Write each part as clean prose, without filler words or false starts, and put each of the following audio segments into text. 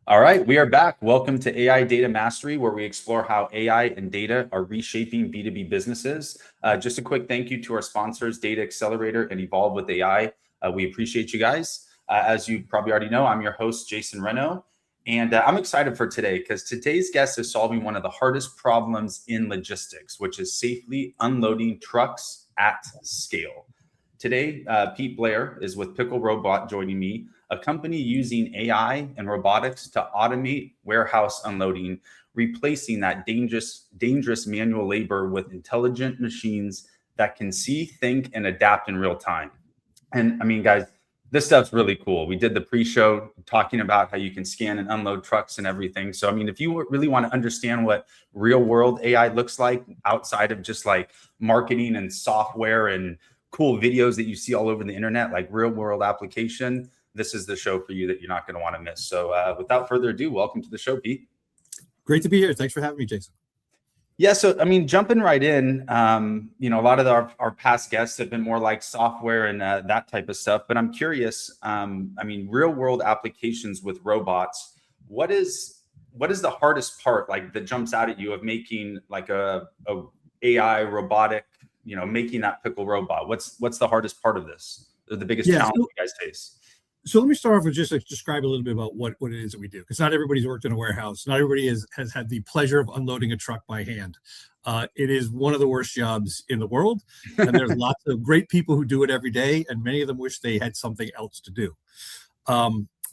All right, we are back. Welcome to AI Data Mastery, where we explore how AI and data are reshaping B2B businesses. Just a quick thank you to our sponsors, Data Accelerator and Evolve with AI. We appreciate you guys. As you probably already know, I'm your host, Jason Renno, and I'm excited for today because today's guest is solving one of the hardest problems in logistics, which is safely unloading trucks at scale. Today, Pete Blair is with Pickle Robot joining me, a company using AI and robotics to automate warehouse unloading, replacing that dangerous manual labor with intelligent machines that can see, think, and adapt in real time. And I mean, guys, this stuff's really cool. We did the pre-show talking about how you can scan and unload trucks and everything. So, I mean, if you really want to understand what real world AI looks like outside of just like marketing and software and cool videos that you see all over the internet, like real world application, this is the show for you that you're not going to want to miss. So without further ado, welcome to the show, Pete. Great to be here. Thanks for having me, Jason. Yeah, so I mean, jumping right in, a lot of our past guests have been more like software and that type of stuff. But I'm curious, real world applications with robots, what is the hardest part, like that jumps out at you of making like a AI robotic, making that Pickle Robot? What's the hardest part of this? The biggest challenge you guys face? So let me start off with just describe a little bit about what it is that we do, because not everybody's worked in a warehouse. Not everybody has had the pleasure of unloading a truck by hand. It is one of the worst jobs in the world, and there's lots of great people who do it every day, and many of them wish they had something else to do.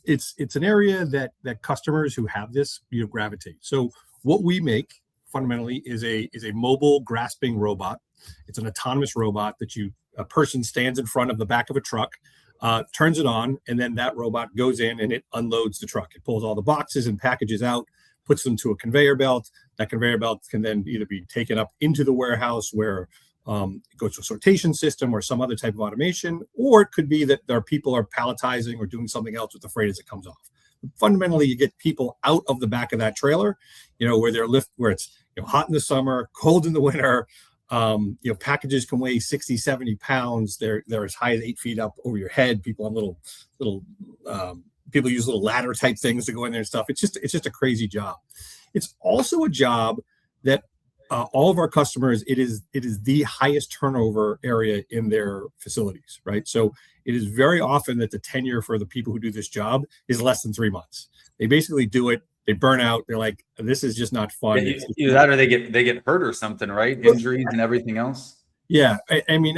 It's an area that customers who have this gravitate. So what we make fundamentally is a mobile grasping robot. It's an autonomous robot that a person stands in front of the back of a truck, turns it on, and then that robot goes in and it unloads the truck. It pulls all the boxes and packages out, puts them to a conveyor belt. That conveyor belt can then either be taken up into the warehouse where it goes to a sortation system or some other type of automation, or it could be that there are people are palletizing or doing something else with the freight as it comes off. But fundamentally, you get people out of the back of that trailer, where it's hot in the summer, cold in the winter. Packages can weigh 60, 70 pounds. They're as high as 8 feet up over your head. People on little people use little ladder type things to go in there and stuff. It's just a crazy job. It's also a job that all of our customers, it is the highest turnover area in their facilities, right? So it is very often that the tenure for the people who do this job is less than 3 months. They basically do it. They burn out. They're like, this is just not fun. Either that or they get hurt or something, right? Injuries and everything else. Yeah, I mean,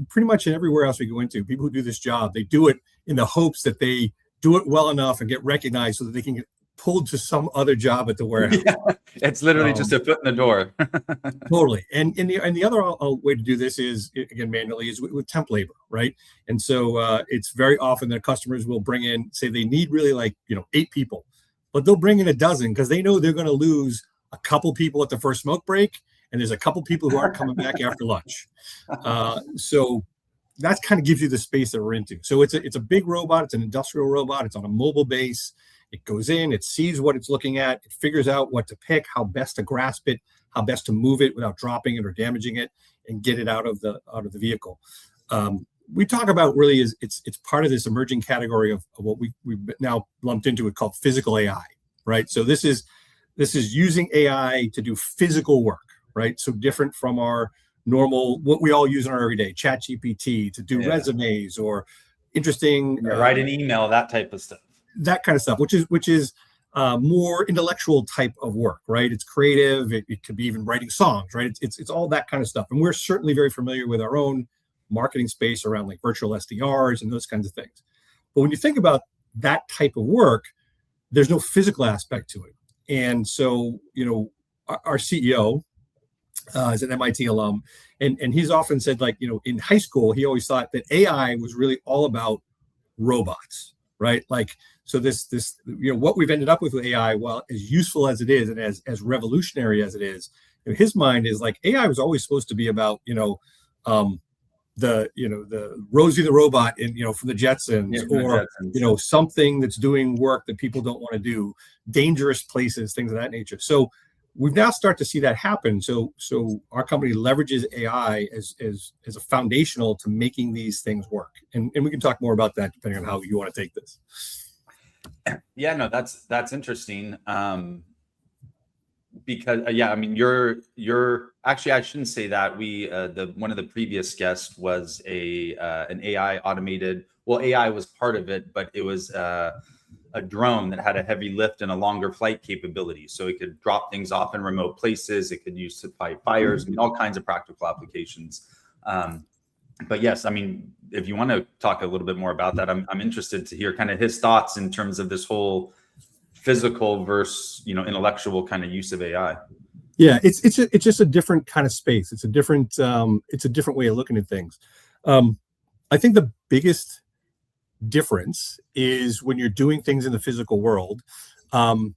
pretty much in every warehouse we go into, people who do this job, they do it in the hopes that they do it well enough and get recognized so that they can get pulled to some other job at the warehouse. Yeah, it's literally just a foot in the door. Totally. And the other way to do this is, again, manually, is with temp labor, right? And so it's very often that customers will bring in, say they need really 8 people. But they'll bring in a dozen because they know they're going to lose a couple people at the first smoke break, and there's a couple people who aren't coming back after lunch. So that kind of gives you the space that we're into. So it's a big robot. It's an industrial robot. It's on a mobile base. It goes in. It sees what it's looking at. It figures out what to pick, how best to grasp it, how best to move it without dropping it or damaging it, and get it out of the vehicle. We talk about really is it's part of this emerging category of what we've now lumped into it called physical AI, right? So this is using AI to do physical work, right? So different from our normal, what we all use in our everyday, ChatGPT to do resumes or interesting, write an email, that type of stuff. That kind of stuff, which is more intellectual type of work, right? It's creative. It could be even writing songs, right? It's all that kind of stuff. And we're certainly very familiar with our own marketing space around like virtual SDRs and those kinds of things. But when you think about that type of work, there's no physical aspect to it. And so, our CEO is an MIT alum, and he's often said, in high school, he always thought that AI was really all about robots, right? So this what we've ended up with AI, while as useful as it is and as revolutionary as it is, in his mind is like AI was always supposed to be about, the Rosie the robot from the Jetsons, something that's doing work that people don't want to do, dangerous places, things of that nature. So we've now started to see that happen. So our company leverages AI as a foundational to making these things work. And we can talk more about that depending on how you want to take this. Yeah, no, that's interesting. Because yeah, I mean, you're actually, I shouldn't say that. We the one of the previous guests was a an AI automated. Well, AI was part of it, but it was a drone that had a heavy lift and a longer flight capability, so it could drop things off in remote places. It could use to fight fires. I mean, all kinds of practical applications. But yes, I mean, if you want to talk a little bit more about that, I'm interested to hear kind of his thoughts in terms of this whole physical versus intellectual kind of use of AI. Yeah, it's just a different kind of space. It's a different way of looking at things. I think the biggest difference is when you're doing things in the physical world. One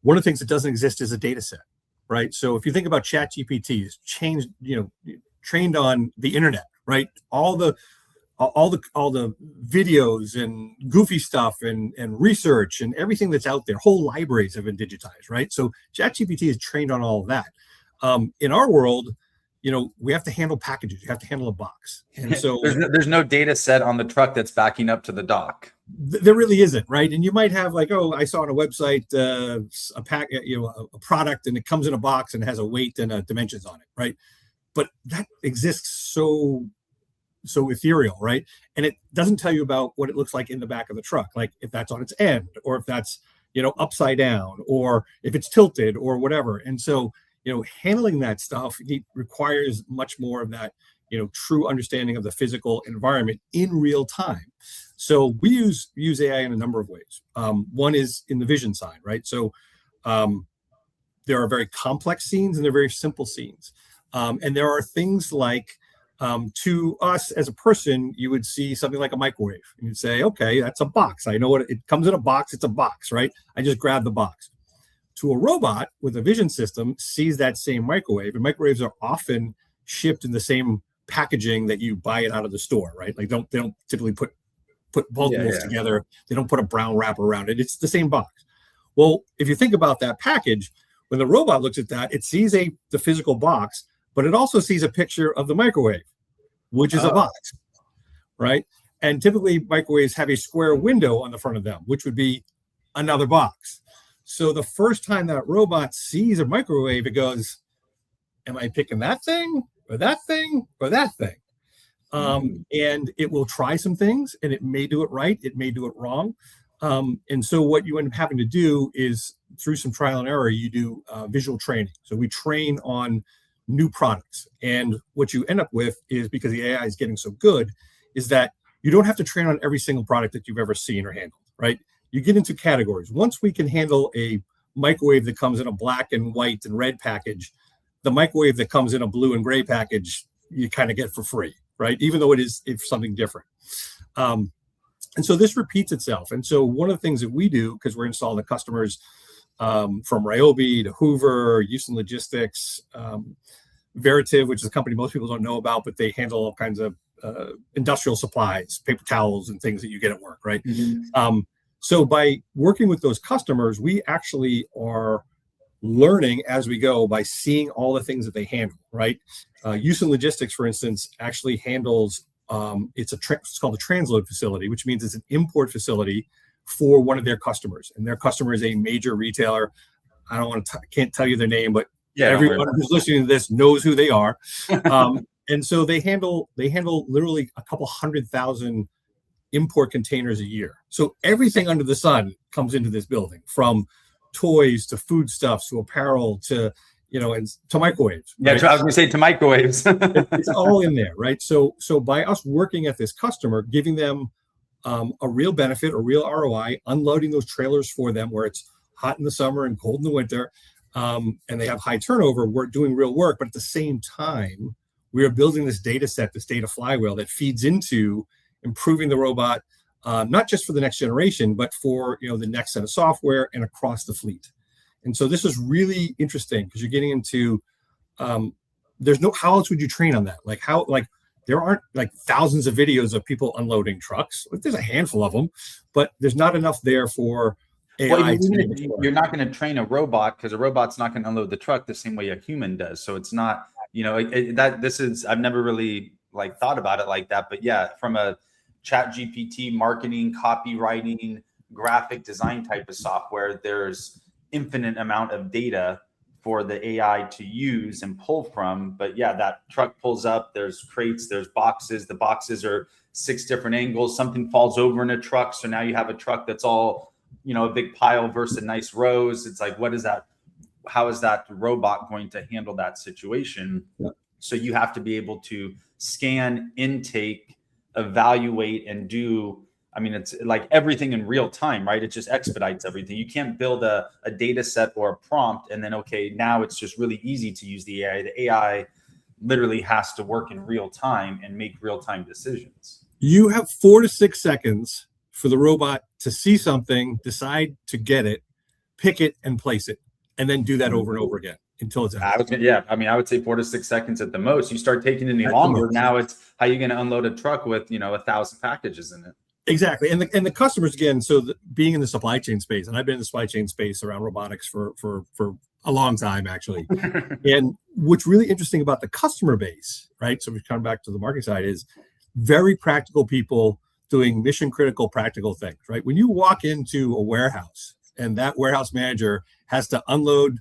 of the things that doesn't exist is a data set, right? So if you think about ChatGPT, it's changed, trained on the internet, right? All the videos and goofy stuff and research and everything that's out there, whole libraries have been digitized, right? So ChatGPT is trained on all of that. In our world, we have to handle packages. You have to handle a box. And so there's no data set on the truck that's backing up to the dock. There really isn't, right? And you might have like, oh, I saw on a website a product and it comes in a box and it has a weight and dimensions on it, right? But that exists so ethereal, right? And it doesn't tell you about what it looks like in the back of the truck, like if that's on its end or if that's upside down or if it's tilted or whatever. And so handling that stuff, it requires much more of that true understanding of the physical environment in real time. So we use AI in a number of ways. One is in the vision side, right? So there are very complex scenes and there are very simple scenes. And there are things like, to us as a person, you would see something like a microwave and you'd say, okay, that's a box. I know what it comes in a box. It's a box, right? I just grab the box. To a robot with a vision system sees that same microwave, and microwaves are often shipped in the same packaging that you buy it out of the store, right? Like they don't typically put multiples together. They don't put a brown wrapper around it. It's the same box. Well, if you think about that package, when the robot looks at that, it sees the physical box, but it also sees a picture of the microwave, which is a box, right? And typically microwaves have a square window on the front of them, which would be another box. So the first time that robot sees a microwave, it goes, am I picking that thing or that thing or that thing? And it will try some things and it may do it right. It may do it wrong. And so what you end up having to do is through some trial and error, you do visual training. So we train on new products. And what you end up with is, because the AI is getting so good, is that you don't have to train on every single product that you've ever seen or handled, right? You get into categories. Once we can handle a microwave that comes in a black and white and red package, the microwave that comes in a blue and gray package, you kind of get for free, right? Even though it's something different. And so this repeats itself. And so one of the things that we do, because we're installing the customers from Ryobi to Hoover, Houston Logistics, Veritiv, which is a company most people don't know about, but they handle all kinds of industrial supplies, paper towels and things that you get at work, right? Mm-hmm. So by working with those customers, we actually are learning as we go by seeing all the things that they handle, right? Houston Logistics, for instance, actually handles, it's called a transload facility, which means it's an import facility for one of their customers. And their customer is a major retailer. I can't tell you their name, but everyone who's listening to this knows who they are. And so they handle literally a couple 100,000 import containers a year. So everything under the sun comes into this building, from toys to foodstuffs to apparel to and to microwaves. Yeah, right? I was going to say to microwaves. It's all in there, right? So by us working at this customer, giving them a real benefit, a real ROI, unloading those trailers for them where it's hot in the summer and cold in the winter, and they have high turnover, we're doing real work. But at the same time, we are building this data set, this data flywheel that feeds into improving the robot, not just for the next generation, but for the next set of software and across the fleet. And so this is really interesting because you're getting into how else would you train on that? There aren't thousands of videos of people unloading trucks. There's a handful of them, but there's not enough there for AI. You're not going to train a robot because a robot's not going to unload the truck the same way a human does. So it's not, I've never really thought about it like that. But yeah, from a ChatGPT marketing, copywriting, graphic design type of software, there's infinite amount of data for the AI to use and pull from. But yeah, that truck pulls up, there's crates, there's boxes. The boxes are 6 different angles. Something falls over in a truck. So now you have a truck that's all, a big pile versus nice rows. It's like, what is that? How is that robot going to handle that situation? Yeah. So you have to be able to scan, intake, evaluate, and do, it's like everything in real time, right? It just expedites everything. You can't build a data set or a prompt and then, okay, now it's just really easy to use the AI. The AI literally has to work in real time and make real time decisions. You have 4 to 6 seconds for the robot to see something, decide to get it, pick it, and place it, and then do that over and over again until it's out. I would say 4 to 6 seconds at the most. You start taking any longer, now it's how you're going to unload a truck with 1,000 packages in it. Exactly. And the customers, again, being in the supply chain space, and I've been in the supply chain space around robotics for a long time, actually. And what's really interesting about the customer base, right? So we come back to the marketing side, is very practical people doing mission critical practical things, right? When you walk into a warehouse and that warehouse manager has to unload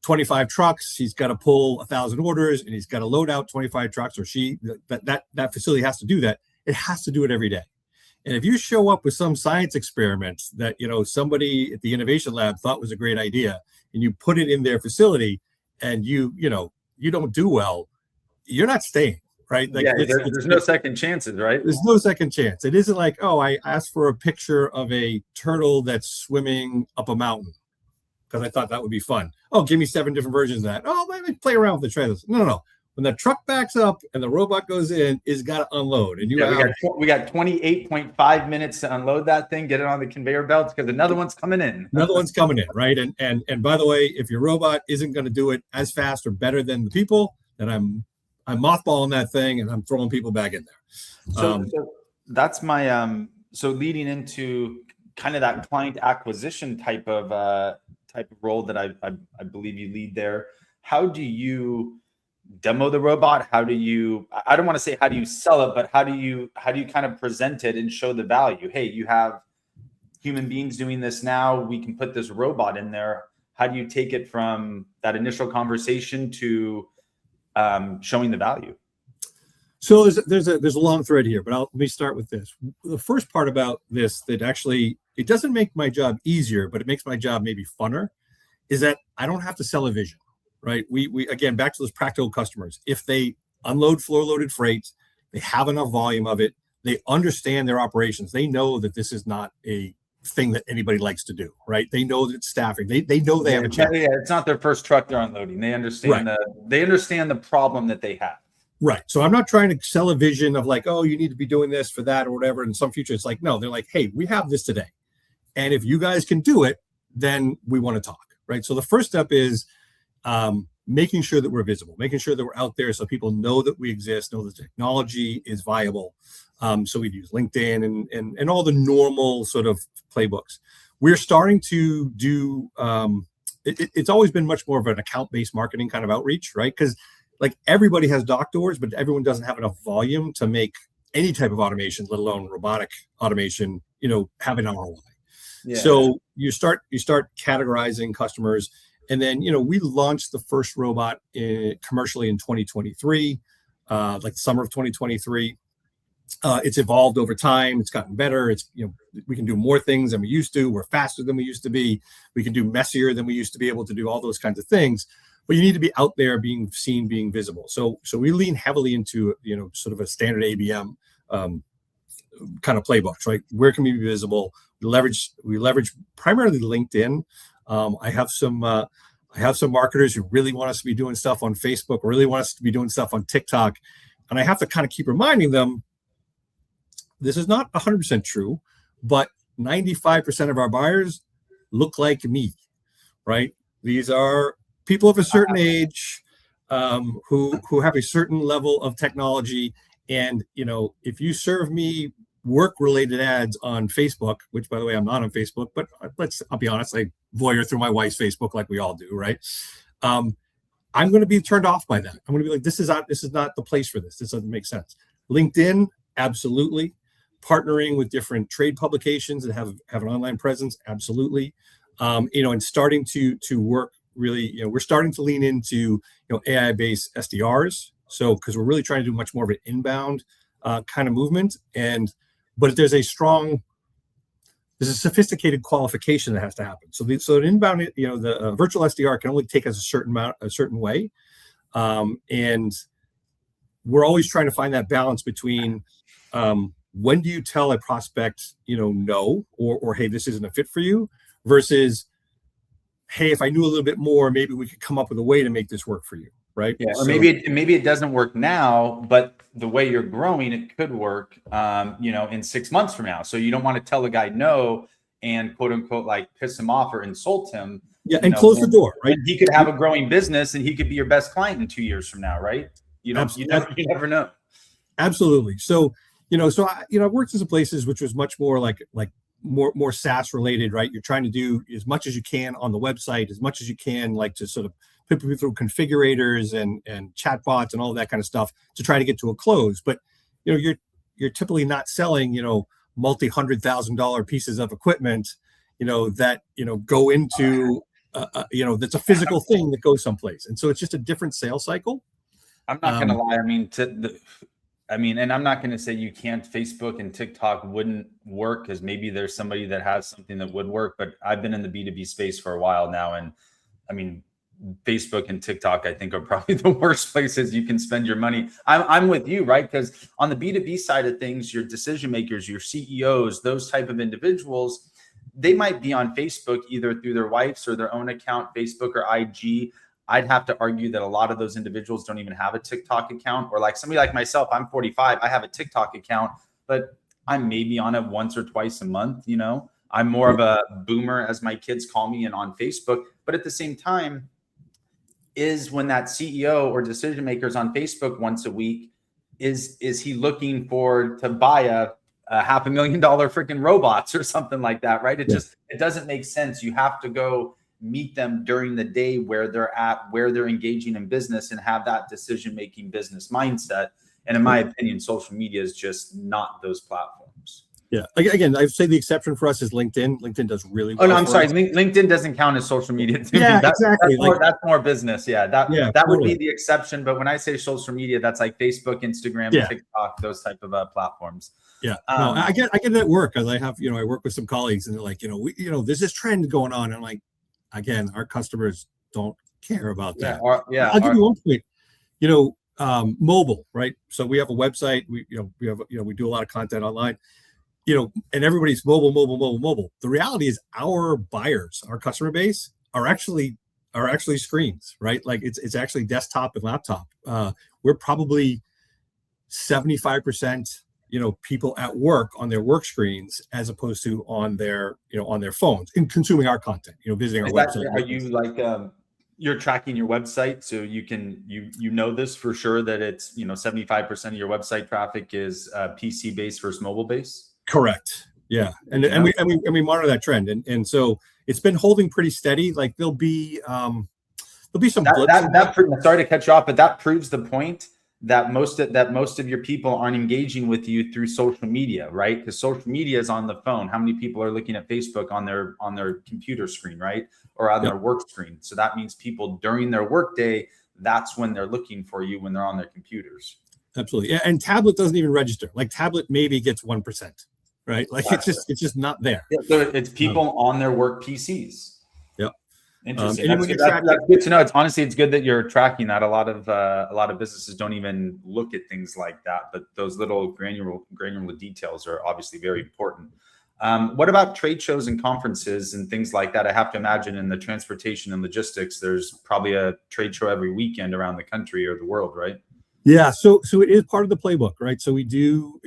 25 trucks, he's got to pull 1,000 orders, and he's got to load out 25 trucks, or that facility has to do that. It has to do it every day. And if you show up with some science experiments that, somebody at the innovation lab thought was a great idea, and you put it in their facility and you don't do well, you're not staying, right? Like, there's no second chances, right? There's no second chance. It isn't like, oh, I asked for a picture of a turtle that's swimming up a mountain because I thought that would be fun. Oh, give me 7 different versions of that. Oh, let me play around with the trailers. No. When the truck backs up and the robot goes in, it's got to unload. And we got 28.5 minutes to unload that thing, get it on the conveyor belts, because another one's coming in. Another one's coming in, right? And by the way, if your robot isn't going to do it as fast or better than the people, then I'm mothballing that thing and I'm throwing people back in there. So that's my so leading into kind of that client acquisition type of role that I believe you lead there. How do you demo the robot? How do you, I don't want to say how do you sell it, but how do you kind of present it and show the value? Hey, you have human beings doing this now, we can put this robot in there. How do you take it from that initial conversation to showing the value? So there's a long thread here, but let me start with this. The first part about this that actually, it doesn't make my job easier, but it makes my job maybe funner, is that I don't have to sell a vision. Right. We again, back to those practical customers. If they unload floor loaded freight, they have enough volume of it, they understand their operations. They know that this is not a thing that anybody likes to do. Right. They know that it's staffing. They know they have a challenge. Yeah, it's not their first truck they're unloading. They understand they understand the problem that they have. Right. So I'm not trying to sell a vision of like, oh, you need to be doing this for that or whatever. In some future, it's like, no, they're like, hey, we have this today. And if you guys can do it, then we want to talk. Right. So the first step is making sure that we're visible, making sure that we're out there so people know that we exist, know the technology is viable. So we've used LinkedIn and all the normal sort of playbooks. We're starting to do, it's always been much more of an account-based marketing kind of outreach, right? Because like everybody has dock doors, but everyone doesn't have enough volume to make any type of automation, let alone robotic automation, have an ROI. Yeah. So you start categorizing customers. And then, we launched the first robot commercially in 2023, like summer of 2023. It's evolved over time. It's gotten better. It's, we can do more things than we used to. We're faster than we used to be. We can do messier than we used to be able to do, all those kinds of things. But you need to be out there, being seen, being visible. So we lean heavily into, sort of a standard ABM kind of playbooks, right? Where can we be visible? We leverage primarily LinkedIn. I have some marketers who really want us to be doing stuff on Facebook, really want us to be doing stuff on TikTok. And I have to kind of keep reminding them, this is not 100% true, but 95% of our buyers look like me, right? These are people of a certain age who have a certain level of technology. And, if you serve me work-related ads on Facebook, which, by the way, I'm not on Facebook, but I'll be honest, I voyeur through my wife's Facebook like we all do, right? I'm going to be turned off by that. I'm going to be like, this is not the place for this. This doesn't make sense. LinkedIn, absolutely. partnering with different trade publications that have an online presence, absolutely. And starting to work really, we're starting to lean into AI-based SDRs. So because we're really trying to do much more of an inbound kind of movement, but there's a sophisticated qualification that has to happen. So an inbound, the virtual SDR can only take us a certain way, and we're always trying to find that balance between when do you tell a prospect, no, or hey, this isn't a fit for you, versus hey, if I knew a little bit more, maybe we could come up with a way to make this work for you, right? Yeah, or maybe it doesn't work now, but the way you're growing, it could work, in 6 months from now. So you don't want to tell a guy no and quote unquote like piss him off or insult him. Yeah, and close the door, right? He could have a growing business, and he could be your best client in 2 years from now, right? You never know. Absolutely. So I've worked in some places which was much more like more SaaS related, right? You're trying to do as much as you can on the website, as much as you can, like to sort of put people through configurators and chatbots and all of that kind of stuff to try to get to a close. But you're typically not selling multi-$100,000 pieces of equipment that go into that's a physical thing that goes someplace. And so it's just a different sales cycle. I'm not going to lie. And I'm not going to say you can't. Facebook and TikTok wouldn't work because maybe there's somebody that has something that would work. But I've been in the B2B space for a while now. And I mean, Facebook and TikTok, I think, are probably the worst places you can spend your money. I'm with you, right? Because on the B2B side of things, your decision makers, your CEOs, those type of individuals, they might be on Facebook either through their wife's or their own account, Facebook or IG. I'd have to argue that a lot of those individuals don't even have a TikTok account, or like somebody like myself, I'm 45. I have a TikTok account, but I'm maybe on it once or twice a month. I'm more of a boomer, as my kids call me, and on Facebook. But at the same time, is when that CEO or decision maker is on Facebook once a week, is he looking to buy a $500,000 freaking robots or something like that, right? It doesn't make sense. You have to go meet them during the day where they're at, where they're engaging in business, and have that decision-making business mindset. And in my opinion, social media is just not those platforms. Yeah. Again, I'd say the exception for us is LinkedIn. LinkedIn does really well. Oh, no, I'm sorry. LinkedIn doesn't count as social media to me. Exactly. That's more business. Yeah. That would be the exception. But when I say social media, that's like Facebook, Instagram, TikTok, those type of platforms. Yeah. No, I get it at work, because I have, I work with some colleagues, and they're like, there's this trend going on. And I'm like, again, our customers don't care about that. I'll give you one point. Mobile, right? So we have a website. We do a lot of content online. And everybody's mobile. The reality is our buyers, our customer base, are actually screens, right? Like it's actually desktop and laptop. We're probably 75%, people at work on their work screens, as opposed to on their phones and consuming our content, visiting our website. Are you like, you're tracking your website, so you can, this for sure that it's, 75% of your website traffic is PC based versus mobile based? Correct. Yeah. And we monitor that trend. And so it's been holding pretty steady. Like there'll be some blips. Sorry to cut you off, but that proves the point that most of your people aren't engaging with you through social media, right? Because social media is on the phone. How many people are looking at Facebook on their computer screen, right? Or on their work screen. So that means people during their work day, that's when they're looking for you, when they're on their computers. Absolutely. Yeah, and tablet doesn't even register. Like tablet maybe gets 1%. Right, like it's just not there. Yeah, so it's people on their work PCs. Yep. Interesting. That's good to know. It's good that you're tracking that. A lot of businesses don't even look at things like that, but those little granular details are obviously very important. What about trade shows and conferences and things like that? I have to imagine in the transportation and logistics, there's probably a trade show every weekend around the country or the world, right? Yeah, so it is part of the playbook, right? So we do,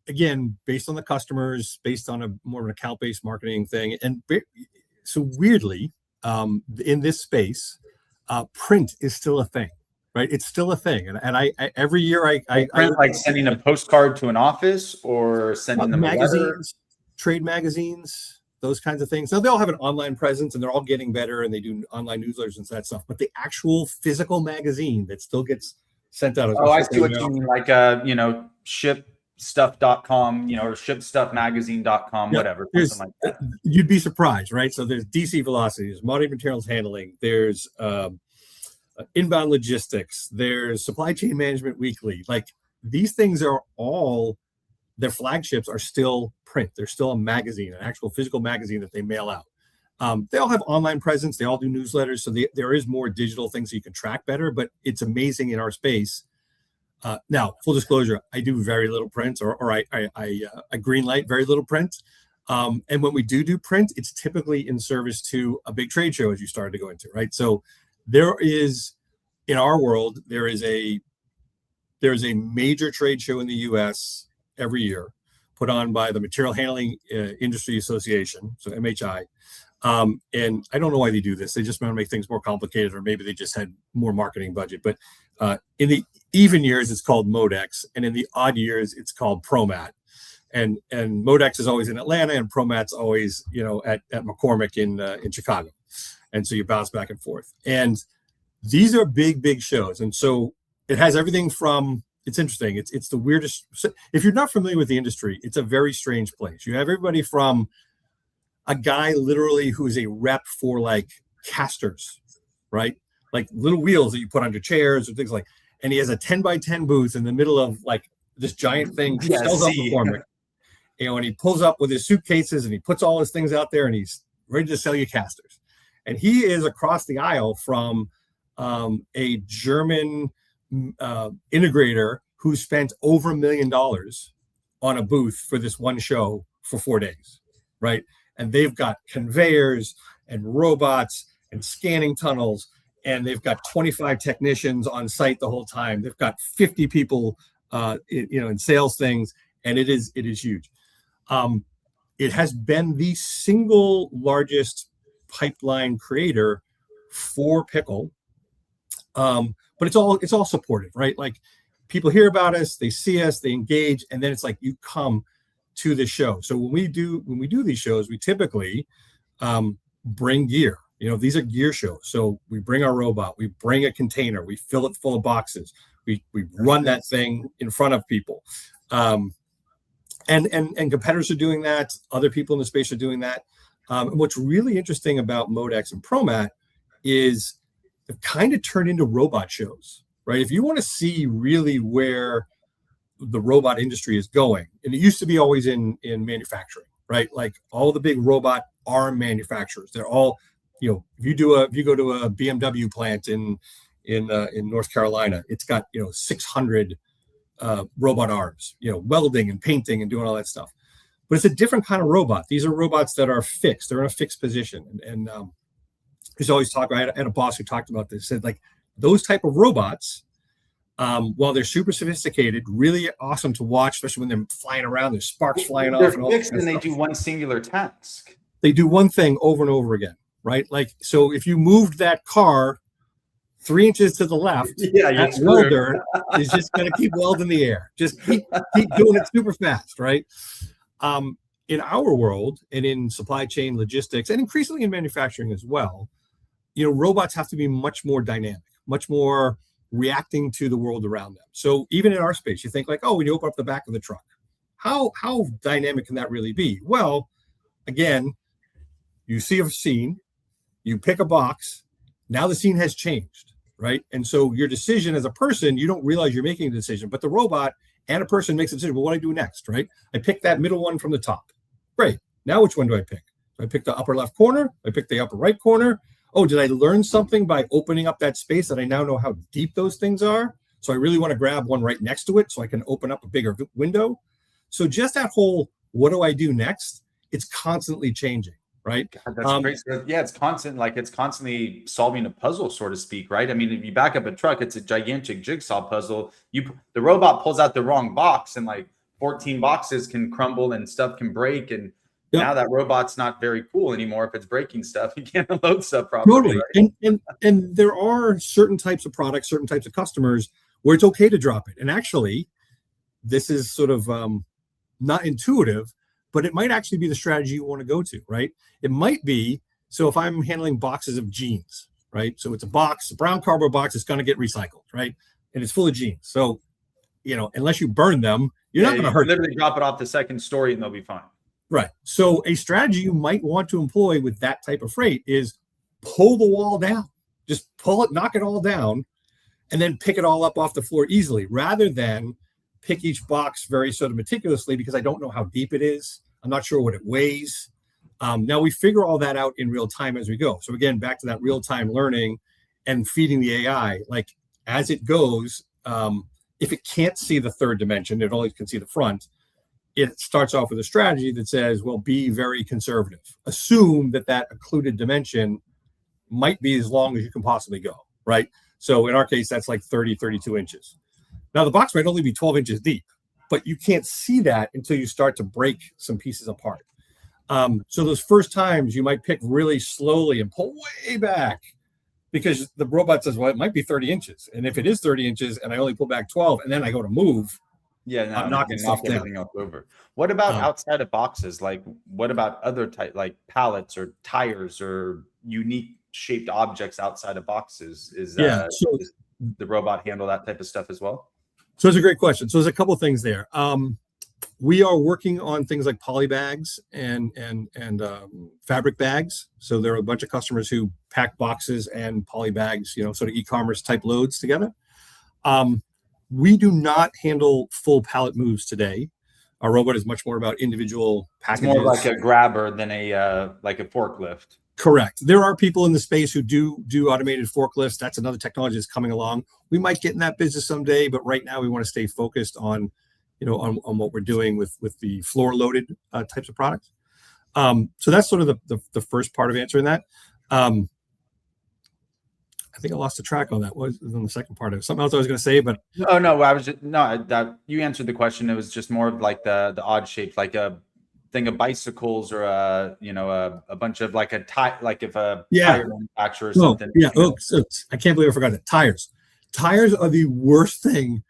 again, based on the customers, based on a more of an account-based marketing thing. And so weirdly, in this space, print is still a thing, right? It's still a thing. And I every year I like sending a postcard to an office or sending them magazines, trade magazines, those kinds of things. Now they all have an online presence and they're all getting better and they do online newsletters and that stuff. But the actual physical magazine that still gets sent out. I see what you mean. Like, ship shipstuff.com, or shipstuffmagazine.com, whatever, something like that. You'd be surprised, right? So there's DC Velocity, there's Modern Materials Handling, there's Inbound Logistics, there's Supply Chain Management Weekly. Like, these things are all, their flagships are still print. They're still a magazine, an actual physical magazine that they mail out. They all have online presence. They all do newsletters. So there is more digital things that you can track better, but it's amazing in our space. Now, full disclosure, I do very little print, or I greenlight very little print. And when we do print, it's typically in service to a big trade show, as you started to go into, right? So there is, in our world, there's a major trade show in the US every year, put on by the Material Handling Industry Association, so MHI. And I don't know why they do this. They just want to make things more complicated, or maybe they just had more marketing budget. But in the even years, it's called Modex, and in the odd years, it's called ProMat. And Modex is always in Atlanta, and ProMat's always, at McCormick in Chicago. And so you bounce back and forth. And these are big shows. And so it has everything from, it's interesting. It's the weirdest. If you're not familiar with the industry, it's a very strange place. You have everybody from a guy literally who is a rep for like casters, right? Like little wheels that you put under chairs or things like, and he has a 10 by 10 booth in the middle of like this giant thing. He sells up McCormick, and he pulls up with his suitcases and he puts all his things out there and he's ready to sell you casters. And he is across the aisle from a German integrator who spent over $1 million on a booth for this one show for 4 days, right? And they've got conveyors and robots and scanning tunnels, and they've got 25 technicians on site the whole time. They've got 50 people, in sales things, and it is huge. It has been the single largest pipeline creator for Pickle, but it's all supportive, right? Like, people hear about us, they see us, they engage, and then it's like you come to the show. So when we do these shows, we typically bring gear. These are gear shows. So we bring our robot, we bring a container, we fill it full of boxes, we run that thing in front of people. And competitors are doing that. Other people in the space are doing that. And what's really interesting about Modex and ProMat is they've kind of turned into robot shows, right? If you want to see really where the robot industry is going, and it used to be always in manufacturing, right? Like all the big robot arm manufacturers, they're all, if you go to a BMW plant in North Carolina, it's got 600 robot arms, welding and painting and doing all that stuff. But it's a different kind of robot. These are robots that are fixed; they're in a fixed position. And there's always talk. I had a boss who talked about this. Said like those type of robots, while they're super sophisticated, really awesome to watch, especially when they're flying around. There's sparks flying off. They're fixed and they do one singular task. They do one thing over and over again, right? Like, so if you moved that car 3 inches to the left, that welder is just going to keep welding the air. Just keep doing it super fast, right? In our world, and in supply chain logistics, and increasingly in manufacturing as well, robots have to be much more dynamic, much more reacting to the world around them. So even in our space, you think like, oh, when you open up the back of the truck, how dynamic can that really be? Well, again, you see a scene, you pick a box, now the scene has changed, right? And so your decision as a person, you don't realize you're making a decision, but the robot and a person makes a decision. Well, what do I do next, right? I pick that middle one from the top. Great. Now which one do I pick? Do I pick the upper left corner? I pick the upper right corner? Oh, did I learn something by opening up that space that I now know how deep those things are? So I really want to grab one right next to it so I can open up a bigger window. So just that whole, what do I do next? It's constantly changing, right? God, that's great. So, yeah, it's constant, like it's constantly solving a puzzle, so to speak, right? I mean, if you back up a truck, it's a gigantic jigsaw puzzle. The robot pulls out the wrong box and like 14 boxes can crumble and stuff can break. And now that robot's not very cool anymore. If it's breaking stuff, you can't unload stuff properly. Totally. Right? And there are certain types of products, certain types of customers where it's okay to drop it. And actually, this is sort of not intuitive, but it might actually be the strategy you want to go to, right? It might be, so if I'm handling boxes of jeans, right? So it's a brown cardboard box, it's going to get recycled, right? And it's full of jeans. So, unless you burn them, You're not going to hurt them. Literally drop it off the second story and they'll be fine. Right. So a strategy you might want to employ with that type of freight is pull the wall down. Just pull it, knock it all down, and then pick it all up off the floor easily, rather than pick each box very sort of meticulously, because I don't know how deep it is. I'm not sure what it weighs. Now we figure all that out in real time as we go. So again, back to that real-time learning and feeding the AI, like as it goes, if it can't see the third dimension, it only can see the front. It starts off with a strategy that says, well, be very conservative. Assume that occluded dimension might be as long as you can possibly go, right? So in our case, that's like 30, 32 inches. Now the box might only be 12 inches deep, but you can't see that until you start to break some pieces apart. So those first times you might pick really slowly and pull way back, because the robot says, well, it might be 30 inches. And if it is 30 inches and I only pull back 12 and then I go to move, I'm knocking stuff down. Everything else over. What about outside of boxes? Like, what about other type, like pallets or tires or unique shaped objects outside of boxes? Does the robot handle that type of stuff as well? So it's a great question. So there's a couple of things there. We are working on things like poly bags and fabric bags. So there are a bunch of customers who pack boxes and poly bags, sort of e-commerce type loads together. We do not handle full pallet moves today. Our robot is much more about individual packages. It's more like a grabber than a forklift. Correct. There are people in the space who do automated forklifts. That's another technology that's coming along. We might get in that business someday, but right now we want to stay focused on what we're doing with the floor loaded types of products. So that's sort of the first part of answering that. I think I lost the track on that. What was on the second part of it? Something else I was going to say, but that you answered the question. It was just more of like the odd shape, like a thing of bicycles or a bunch of like a tire, like if a tire manufacturer or something. Oops. I can't believe I forgot that. Tires are the worst thing.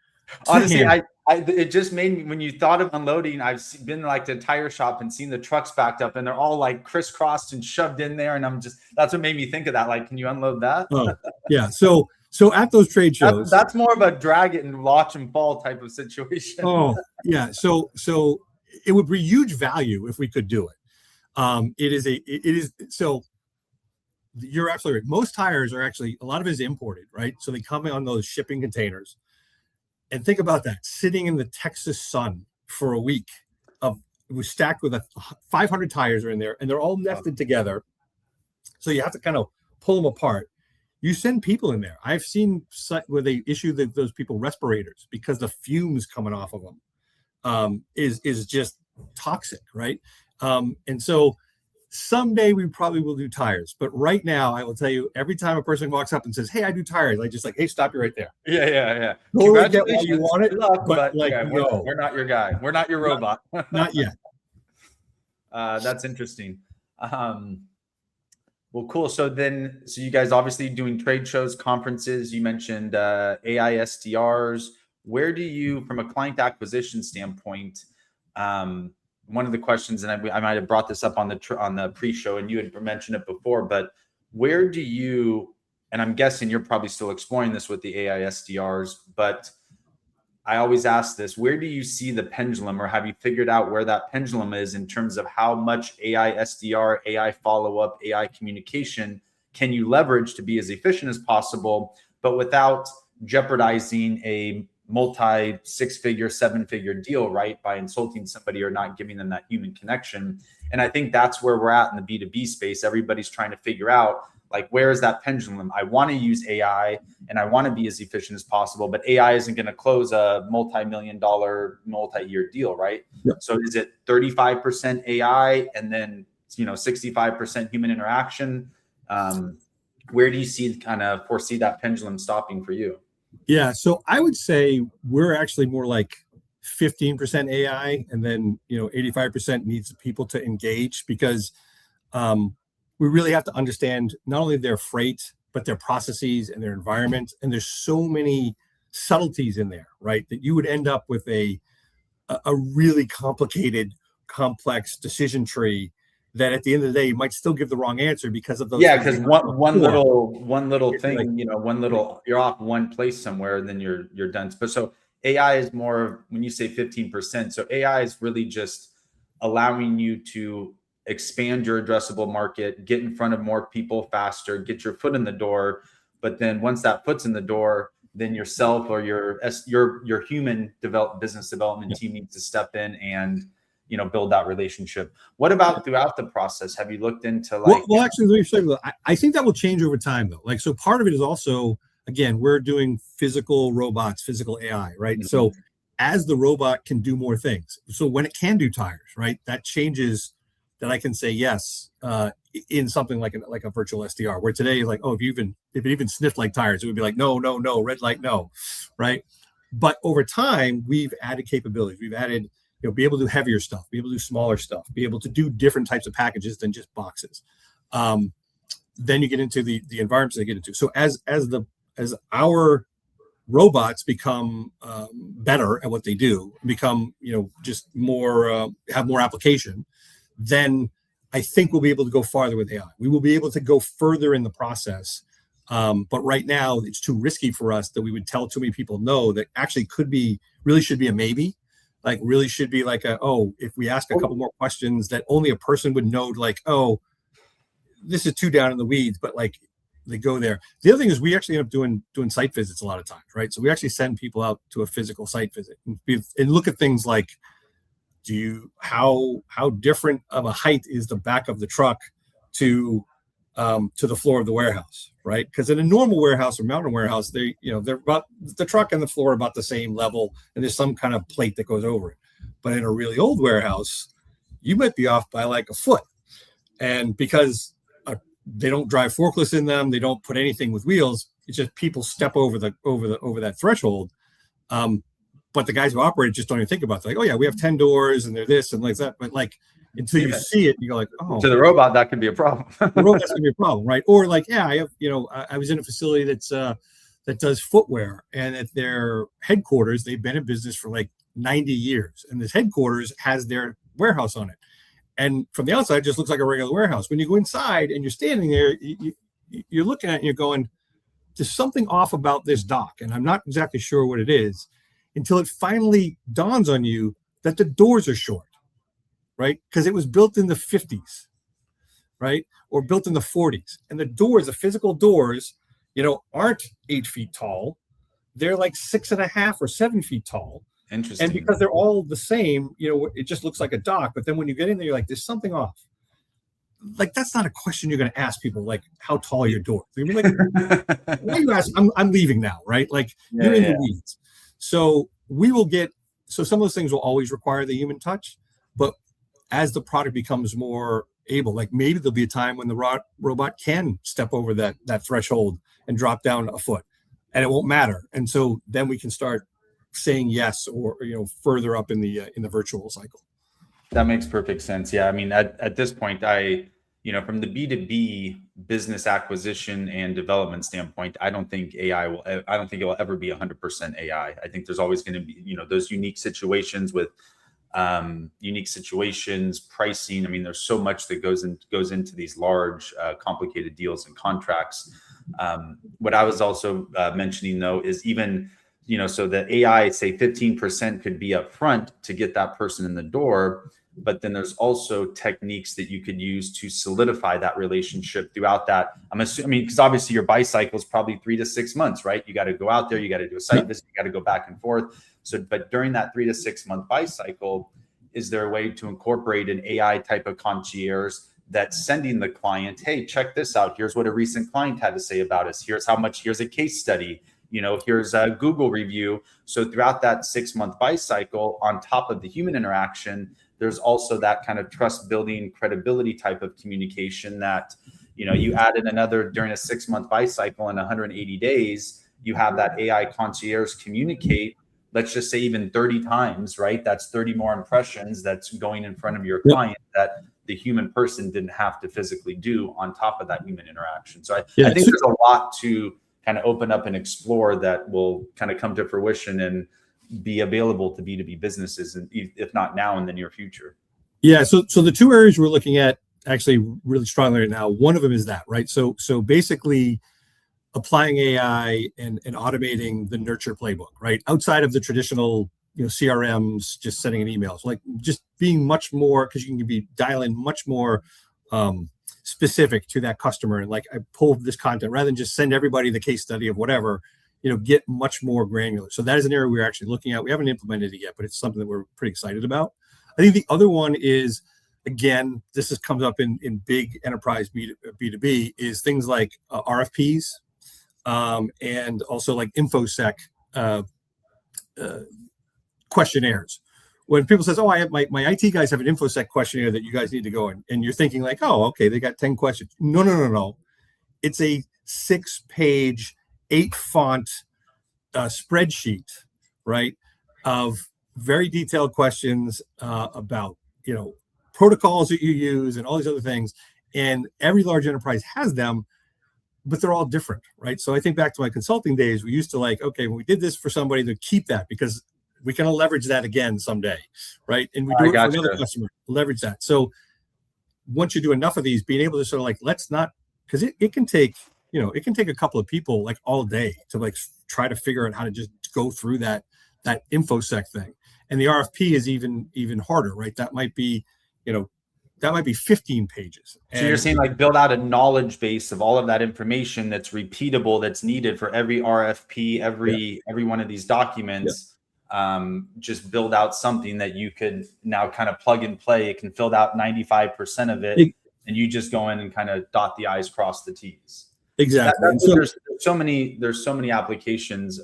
Honestly, it just made me, when you thought of unloading, I've been like to a tire shop and seen the trucks backed up and they're all like crisscrossed and shoved in there. And that's what made me think of that. Like, can you unload that? Oh, yeah. So at those trade shows, that's more of a drag it and watch and fall type of situation. Oh, yeah. So it would be huge value if we could do it. So you're absolutely right. Most tires are actually, a lot of it is imported, right? So they come on those shipping containers. And think about that, sitting in the Texas sun for a week. It was stacked with 500 tires are in there, and they're all nested together. So you have to kind of pull them apart. You send people in there. I've seen where they issue those people respirators because the fumes coming off of them is just toxic, right? And so someday we probably will do tires, but right now I will tell you, every time a person walks up and says, "Hey, I do tires," I just like, "Hey, stop you right there." Yeah. Totally get why you want it, but like, no, we're not your guy. We're not your robot. Not yet. That's interesting. Well, cool. So you guys obviously doing trade shows, conferences. You mentioned AI SDRs. Where do you, from a client acquisition standpoint, one of the questions, and I might have brought this up on the pre-show, and you had mentioned it before, but where do you, and I'm guessing you're probably still exploring this with the AI SDRs, but I always ask this, where do you see the pendulum, or have you figured out where that pendulum is in terms of how much AI SDR, AI follow-up, AI communication can you leverage to be as efficient as possible, but without jeopardizing a multi 6-figure, 7-figure deal, right? By insulting somebody or not giving them that human connection. And I think that's where we're at in the B2B space. Everybody's trying to figure out, like, where is that pendulum? I want to use AI and I want to be as efficient as possible, but AI isn't going to close a multi-million-dollar, multi-year deal, right? Yep. So is it 35% AI and then 65% human interaction? Where do you foresee that pendulum stopping for you? Yeah, so I would say we're actually more like 15% AI, and then 85% needs people to engage, because we really have to understand not only their freight but their processes and their environment. And there's so many subtleties in there, right, that you would end up with a really complicated, complex decision tree that at the end of the day you might still give the wrong answer because of those. Yeah, because one little thing, you're off one place somewhere, and then you're done. But so AI is more, when you say 15%, so AI is really just allowing you to expand your addressable market, get in front of more people faster, get your foot in the door. But then once that foot's in the door, then yourself or your human business development team needs to step in and build that relationship. What about throughout the process? Have you looked into like? Well, actually, let me say, I think that will change over time, though. Like, so part of it is also, again, we're doing physical robots, physical AI, right? Mhm. So as the robot can do more things, so when it can do tires, right, that changes that I can say yes in something like a virtual SDR. Where today, like, oh, if it even sniffed like tires, it would be like no, no, no, red light, no, right? But over time, we've added capabilities. We've added, be able to do heavier stuff, be able to do smaller stuff, be able to do different types of packages than just boxes. Then you get into the environments they get into. So as our robots become better at what they do, become just more have more application, then I think we'll be able to go farther with AI. We will be able to go further in the process. But right now, it's too risky for us that we would tell too many people no. That actually really should be a maybe. Like really should be like if we ask a couple more questions that only a person would know, like, oh, this is too down in the weeds, but like they go there. The other thing is we actually end up doing site visits a lot of times, right? So we actually send people out to a physical site visit and look at things like, how different of a height is the back of the truck to the floor of the warehouse, right? Because in a normal warehouse or mountain warehouse, they're about, the truck and the floor are about the same level, and there's some kind of plate that goes over it. But in a really old warehouse, you might be off by like a foot, and because they don't drive forklifts in them, they don't put anything with wheels. It's just people step over that threshold. But the guys who operate it just don't even think about it. Like, oh yeah, we have 10 doors and they're this and like that. But like until you see it, you go like, oh. To the robot, that could be a problem. The robot's gonna be a problem, right? Or like, yeah, I have, I was in a facility that does footwear, and at their headquarters, they've been in business for like 90 years, and this headquarters has their warehouse on it. And from the outside, it just looks like a regular warehouse. When you go inside and you're standing there, you're looking at it and you're going, there's something off about this dock, and I'm not exactly sure what it is, until it finally dawns on you that the doors are short, right? Because it was built in the 50s, right? Or built in the 40s. And the physical doors, aren't 8 feet tall. They're like 6.5 or 7 feet tall. Interesting. And because they're all the same, it just looks like a dock. But then when you get in there, you're like, there's something off. Like, that's not a question you're going to ask people, like, how tall are your doors? You're like, why you ask? I'm leaving now, right? Like, you're in the weeds. So some of those things will always require the human touch. But as the product becomes more able, like maybe there'll be a time when the robot can step over that threshold and drop down a foot, and it won't matter. And so then we can start saying yes, or further up in the virtual cycle. That makes perfect sense. Yeah, I mean, at this point, from the B2B business acquisition and development standpoint, I don't think it will ever be 100% AI. I think there's always going to be, those unique situations with unique situations, pricing. I mean, there's so much that goes into these large, complicated deals and contracts. What I was also mentioning though is even, so the AI, say 15% could be up front to get that person in the door. But then there's also techniques that you could use to solidify that relationship throughout that. I'm assuming, because obviously your buy cycle is probably 3 to 6 months, right? You got to go out there, you got to do a site visit, you got to go back and forth. So, but during that 3 to 6 month buy cycle, is there a way to incorporate an AI type of concierge that's sending the client, hey, check this out. Here's what a recent client had to say about us. Here's a case study. Here's a Google review. So throughout that 6 month buy cycle, on top of the human interaction, there's also that kind of trust building, credibility type of communication that, you added another during a 6 month buy cycle in 180 days, you have that AI concierge communicate, let's just say even 30 times, right? That's 30 more impressions that's going in front of your client that the human person didn't have to physically do on top of that human interaction. So I think there's a lot to kind of open up and explore that will kind of come to fruition and be available to B2B businesses, and if not now, in the near future. Yeah. So the two areas we're looking at actually really strongly right now, one of them is that, right? So basically applying AI and automating the nurture playbook, right? Outside of the traditional, CRMs, just sending an email. So like just being much more, because you can be dialing much more specific to that customer. And like I pull this content rather than just send everybody the case study of whatever, get much more granular. So that is an area we're actually looking at. We haven't implemented it yet, but it's something that we're pretty excited about. I think the other one is, again, comes up in big enterprise B2B, is things like RFPs, and also like InfoSec questionnaires. When people says, "Oh, I have my IT guys have an InfoSec questionnaire that you guys need to go in," and you're thinking like, "Oh, okay, they got 10 questions." No. It's a 6-page, 8-font spreadsheet, right, of very detailed questions about protocols that you use and all these other things. And every large enterprise has them, but they're all different, right? So I think back to my consulting days, we used to like, okay, when we did this for somebody, to keep that because we can leverage that again someday, right? And we do it for another customer, leverage that. So once you do enough of these, being able to sort of like, let's not, because it can take, it can take a couple of people like all day to like try to figure out how to just go through that InfoSec thing. And the RFP is even harder, right? That might be 15 pages. So you're saying like build out a knowledge base of all of that information that's repeatable, that's needed for every RFP, every one of these documents. Just build out something that you could now kind of plug and play. It can fill out 95% of it, and you just go in and kind of dot the I's, cross the T's. Exactly. There's so many applications,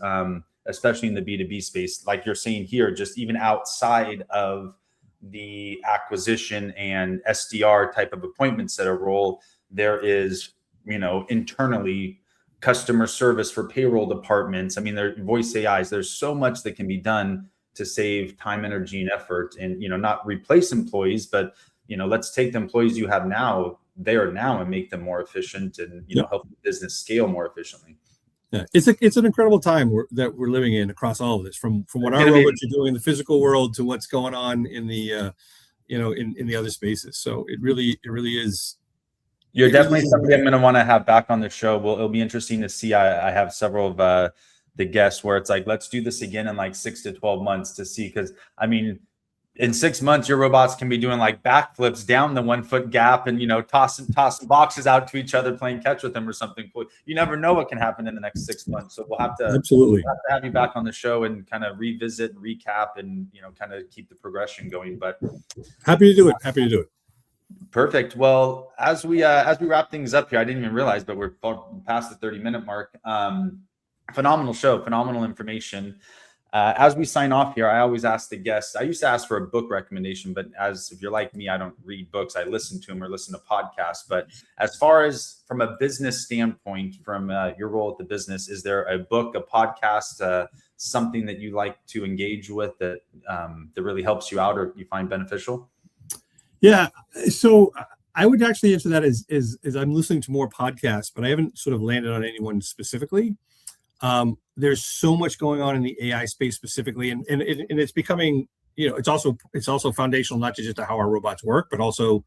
especially in the B2B space, like you're saying here, just even outside of the acquisition and SDR type of appointment setter role. There is, internally customer service for payroll departments. I mean, there voice AIs. There's so much that can be done to save time, energy, and effort, and not replace employees, but let's take the employees you have now, and make them more efficient, and help the business scale more efficiently. Yeah, it's an incredible time that we're living in across all of this, from what our robots are doing in the physical world to what's going on in the in the other spaces. So it really is. You're definitely somebody I'm going to want to have back on the show. Well, it'll be interesting to see. I have several of the guests where it's like, let's do this again in like 6 to 12 months to see, because I mean, in 6 months, your robots can be doing like backflips down the 1-foot gap and, tossing boxes out to each other, playing catch with them or something. You never know what can happen in the next 6 months. So we'll have to have you back on the show and kind of revisit, recap, and, kind of keep the progression going. But happy to do it. Perfect. Well, as we wrap things up here, I didn't even realize, but we're past the 30-minute mark. Phenomenal show, phenomenal information. As we sign off here, I always ask the guests, I used to ask for a book recommendation, but if you're like me, I don't read books. I listen to them or listen to podcasts. But as far as from a business standpoint, from your role at the business, is there a book, a podcast, something that you like to engage with that really helps you out or you find beneficial? Yeah. So I would actually answer that as I'm listening to more podcasts, but I haven't sort of landed on anyone specifically. There's so much going on in the AI space specifically, and it's becoming, it's also foundational, not just to how our robots work, but also,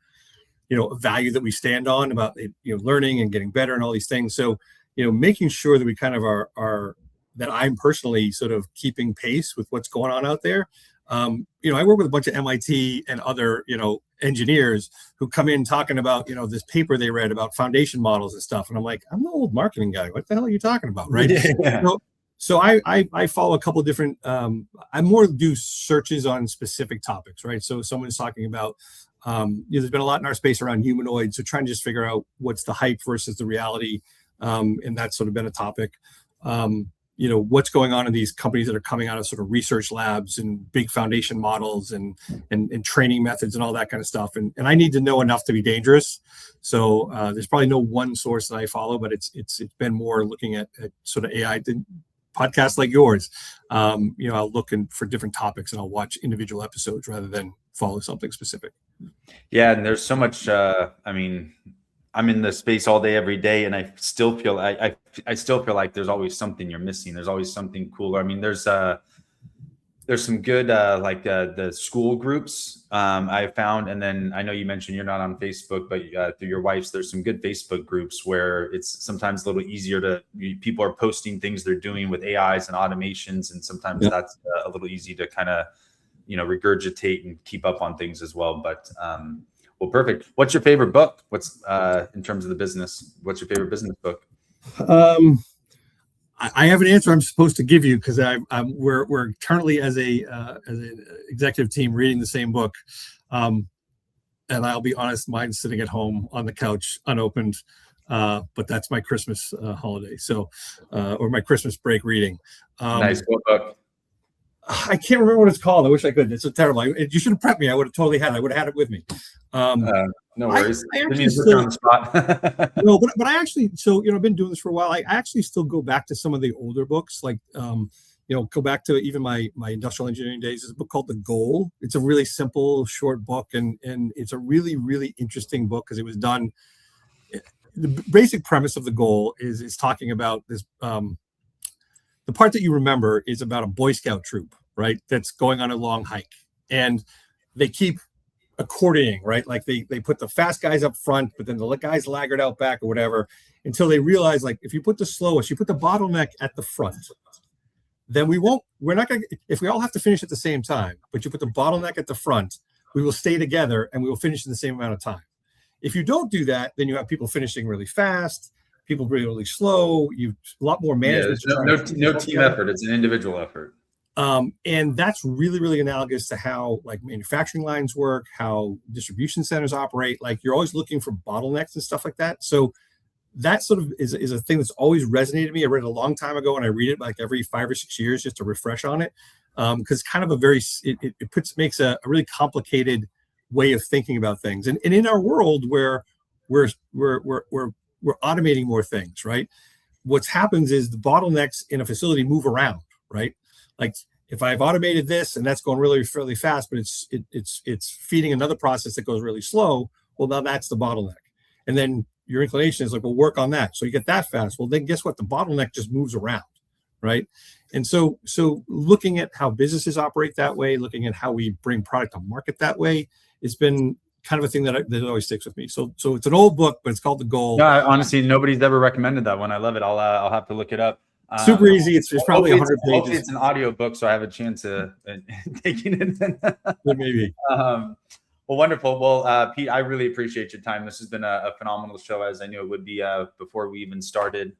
a value that we stand on about, learning and getting better and all these things. So, making sure that we kind of are that I'm personally sort of keeping pace with what's going on out there. I work with a bunch of MIT and other, engineers who come in talking about, this paper they read about foundation models and stuff. And I'm like, I'm the old marketing guy. What the hell are you talking about? Right. Yeah. So I follow a couple of different, I more do searches on specific topics, right? So someone's talking about, there's been a lot in our space around humanoids. So trying to just figure out what's the hype versus the reality. And that's sort of been a topic. What's going on in these companies that are coming out of sort of research labs and big foundation models and training methods and all that kind of stuff. And I need to know enough to be dangerous. So there's probably no one source that I follow, but it's been more looking at sort of AI podcasts like yours. I'll look for different topics and I'll watch individual episodes rather than follow something specific. Yeah. And there's so much, I'm in the space all day, every day, and I still feel I still feel like there's always something you're missing. There's always something cooler. I mean, there's There's some good the school groups I found, and then I know you mentioned you're not on Facebook, but through your wife's, there's some good Facebook groups where it's sometimes a little easier people are posting things they're doing with AIs and automations, and sometimes that's a little easy to kind of regurgitate and keep up on things as well. But well, perfect. What's your favorite book? What's in terms of the business? What's your favorite business book? I have an answer I'm supposed to give you because we're currently as an executive team reading the same book, and I'll be honest, mine's sitting at home on the couch unopened, but that's my Christmas holiday, or my Christmas break reading. Nice. What book? I can't remember what it's called. I wish I could. It's so terrible. You should have prepped me. I would have totally had it. I would have had it with me. No worries. I actually still, on the spot. No, but I actually, I've been doing this for a while. I actually still go back to some of the older books, like, go back to even my industrial engineering days. There's a book called The Goal. It's a really simple, short book, and it's a really, really interesting book because it was done. The basic premise of The Goal is talking about this. The part that you remember is about a Boy Scout troop, right? That's going on a long hike, and they keep accordioning, right? Like they put the fast guys up front, but then the guys laggard out back or whatever, until they realize, like, if you put the slowest, you put the bottleneck at the front, then we're not going to, if we all have to finish at the same time, but you put the bottleneck at the front, we will stay together and we will finish in the same amount of time. If you don't do that, then you have people finishing really fast, people really slow. You a lot more management. No team effort. It's an individual effort. And that's really, really analogous to how like manufacturing lines work, how distribution centers operate. Like you're always looking for bottlenecks and stuff like that. So that sort of is a thing that's always resonated to me. I read it a long time ago, and I read it like every 5 or 6 years just to refresh on it. Because kind of makes a really complicated way of thinking about things. And in our world where we're automating more things, right? What's happens is the bottlenecks in a facility move around, right? Like if I've automated this and that's going really fast, but it's feeding another process that goes really slow, well, now that's the bottleneck. And then your inclination is like, well, work on that. So you get that fast. Well, then guess what? The bottleneck just moves around, right? And so looking at how businesses operate that way, looking at how we bring product to market that way, it's been kind of a thing that always sticks with me. So it's an old book, but it's called The Goal. No, honestly, nobody's ever recommended that one. I love it. I'll have to look it up. Super easy. It's probably 100 pages. Hopefully it's an audio book, so I have a chance of taking it. Maybe. Well, wonderful. Well, Pete, I really appreciate your time. This has been a phenomenal show, as I knew it would be before we even started.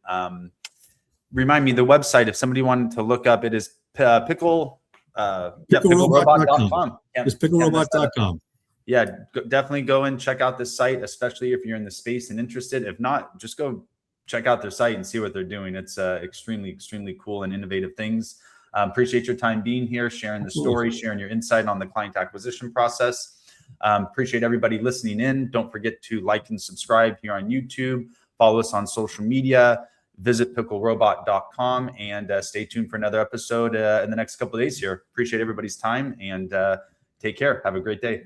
Remind me the website if somebody wanted to look up. It is pickerobot.com. It's pickerobot.com. Yeah, definitely go and check out this site, especially if you're in the space and interested. If not, just go check out their site and see what they're doing. It's extremely cool and innovative things. Appreciate your time being here, sharing the story, sharing your insight on the client acquisition process. Appreciate everybody listening in. Don't forget to like and subscribe here on YouTube. Follow us on social media. Visit picklerobot.com and stay tuned for another episode in the next couple of days here. Appreciate everybody's time and take care. Have a great day.